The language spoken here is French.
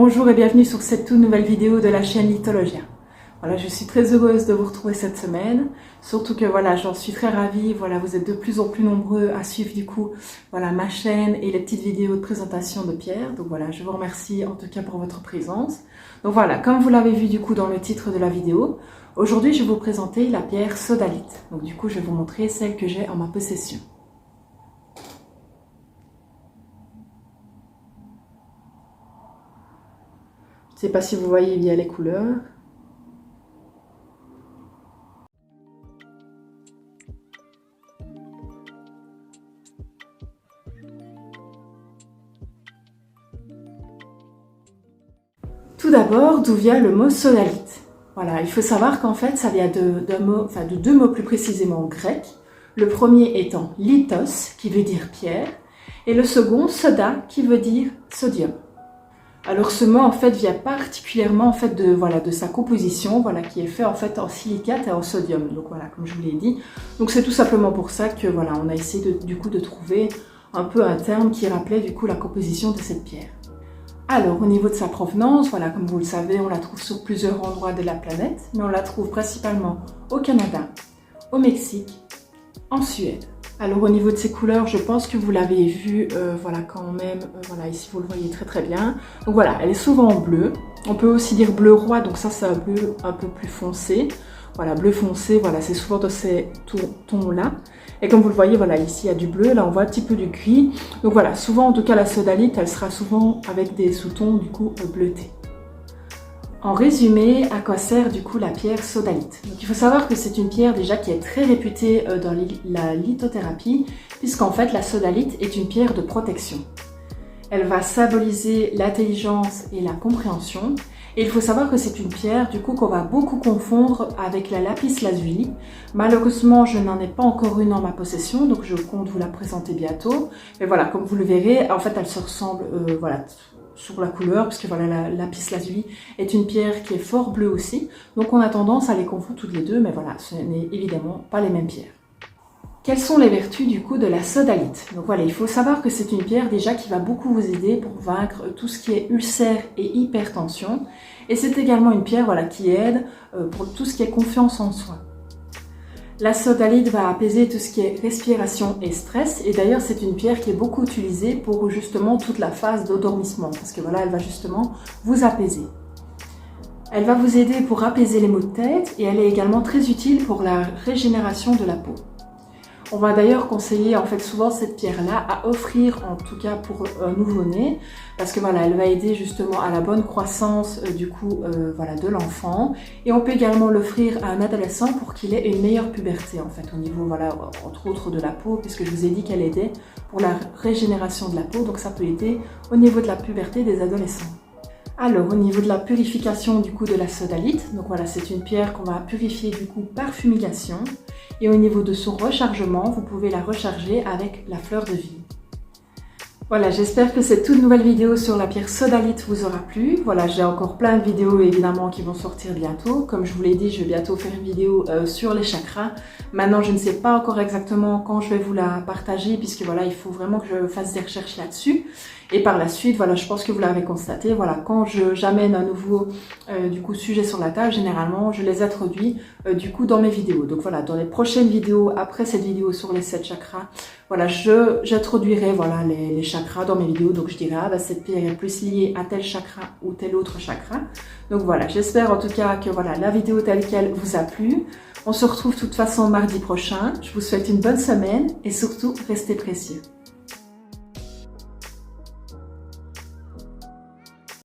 Bonjour et bienvenue sur cette toute nouvelle vidéo de la chaîne Lithologia. Voilà, je suis très heureuse de vous retrouver cette semaine, surtout que voilà, j'en suis très ravie. Voilà, vous êtes de plus en plus nombreux à suivre du coup voilà, ma chaîne et les petites vidéos de présentation de pierres. Donc voilà, je vous remercie en tout cas pour votre présence. Donc voilà, comme vous l'avez vu du coup dans le titre de la vidéo, aujourd'hui je vais vous présenter la pierre sodalite. Donc du coup, je vais vous montrer celle que j'ai en ma possession. Je ne sais pas si vous voyez bien les couleurs. Tout d'abord, d'où vient le mot sodalite? Voilà, il faut savoir qu'en fait, ça vient de deux mots plus précisément grecs. Le premier étant lithos, qui veut dire pierre, et le second, soda, qui veut dire sodium. Alors ce mot en fait vient particulièrement en fait de sa composition, voilà, qui est fait en fait en silicate et en sodium. Donc voilà, comme je vous l'ai dit. Donc c'est tout simplement pour ça que voilà, on a essayé de trouver un peu un terme qui rappelait du coup la composition de cette pierre. Alors au niveau de sa provenance, voilà, comme vous le savez, on la trouve sur plusieurs endroits de la planète, mais on la trouve principalement au Canada, au Mexique, en Suède. Alors au niveau de ses couleurs, je pense que vous l'avez vu, voilà, quand même, voilà, ici vous le voyez très très bien. Donc voilà, elle est souvent en bleu. On peut aussi dire bleu roi, donc ça c'est un bleu un peu plus foncé. Voilà, bleu foncé, voilà, c'est souvent de ces tons-là. Et comme vous le voyez, voilà, ici il y a du bleu, là on voit un petit peu du gris. Donc voilà, souvent en tout cas la sodalite, elle sera souvent avec des sous-tons du coup bleutés. En résumé, à quoi sert du coup la pierre sodalite? Donc il faut savoir que c'est une pierre déjà qui est très réputée dans la lithothérapie, puisqu'en fait la sodalite est une pierre de protection. Elle va symboliser l'intelligence et la compréhension. Et il faut savoir que c'est une pierre du coup qu'on va beaucoup confondre avec la lapis lazuli. Malheureusement, je n'en ai pas encore une en ma possession, donc je compte vous la présenter bientôt. Mais voilà, comme vous le verrez, en fait elle se ressemble, voilà, sur la couleur, parce que voilà, la lapis lazuli est une pierre qui est fort bleue aussi, donc on a tendance à les confondre toutes les deux, mais voilà, ce n'est évidemment pas les mêmes pierres. Quelles sont les vertus du coup de la sodalite? Donc voilà, il faut savoir que c'est une pierre déjà qui va beaucoup vous aider pour vaincre tout ce qui est ulcère et hypertension, et c'est également une pierre voilà, qui aide pour tout ce qui est confiance en soi. La sodalite va apaiser tout ce qui est respiration et stress, et d'ailleurs c'est une pierre qui est beaucoup utilisée pour justement toute la phase d'endormissement, parce que voilà, elle va justement vous apaiser. Elle va vous aider pour apaiser les maux de tête, et elle est également très utile pour la régénération de la peau. On va d'ailleurs conseiller en fait souvent cette pierre-là à offrir, en tout cas pour un nouveau-né, parce que voilà, elle va aider justement à la bonne croissance voilà, de l'enfant. Et on peut également l'offrir à un adolescent pour qu'il ait une meilleure puberté en fait, au niveau voilà, entre autres de la peau, puisque je vous ai dit qu'elle aidait pour la régénération de la peau, donc ça peut aider au niveau de la puberté des adolescents. Alors au niveau de la purification du coup de la sodalite, donc voilà, c'est une pierre qu'on va purifier du coup par fumigation. Et au niveau de son rechargement, vous pouvez la recharger avec la fleur de vie. Voilà, j'espère que cette toute nouvelle vidéo sur la pierre sodalite vous aura plu. Voilà, j'ai encore plein de vidéos évidemment qui vont sortir bientôt. Comme je vous l'ai dit, je vais bientôt faire une vidéo sur les chakras. Maintenant, je ne sais pas encore exactement quand je vais vous la partager, puisque voilà, il faut vraiment que je fasse des recherches là-dessus. Et par la suite, voilà, je pense que vous l'avez constaté, voilà, quand j'amène un nouveau sujet sur la table, généralement, je les introduis dans mes vidéos. Donc voilà, dans les prochaines vidéos, après cette vidéo sur les 7 chakras, voilà, j'introduirai voilà, les chakras dans mes vidéos. Donc je dirai, ah, bah, cette pierre est plus liée à tel chakra ou tel autre chakra. Donc voilà, j'espère en tout cas que voilà, la vidéo telle qu'elle vous a plu. On se retrouve de toute façon mardi prochain. Je vous souhaite une bonne semaine et surtout, restez précieux.